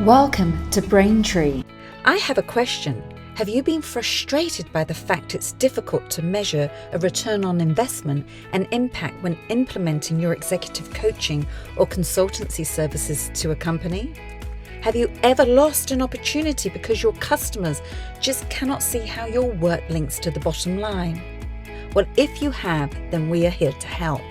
Welcome to Braintree. I have a question. Have you been frustrated by the fact it's difficult to measure a return on investment and impact when implementing your executive coaching or consultancy services to a company? Have you ever lost an opportunity because your customers just cannot see how your work links to the bottom line? Well, if you have, then we are here to help.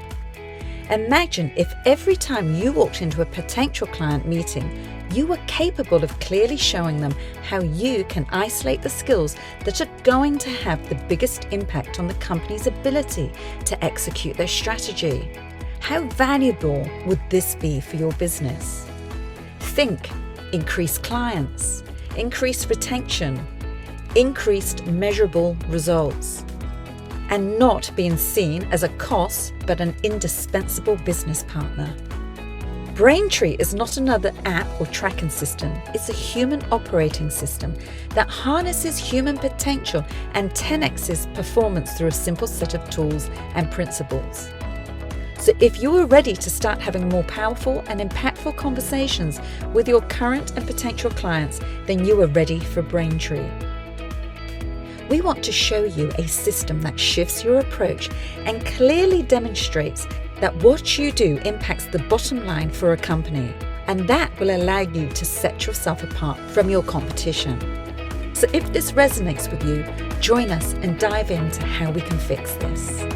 Imagine if every time you walked into a potential client meeting, you were capable of clearly showing them how you can isolate the skills that are going to have the biggest impact on the company's ability to execute their strategy. How valuable would this be for your business? Think increased clients, increased retention, increased measurable results, and not being seen as a cost but an indispensable business partner. Braintree is not another app or tracking system. It's a human operating system that harnesses human potential and 10x's performance through a simple set of tools and principles. So if you are ready to start having more powerful and impactful conversations with your current and potential clients, then you are ready for Braintree. We want to show you a system that shifts your approach and clearly demonstrates that what you do impacts the bottom line for a company, and that will allow you to set yourself apart from your competition. So if this resonates with you, join us and dive into how we can fix this.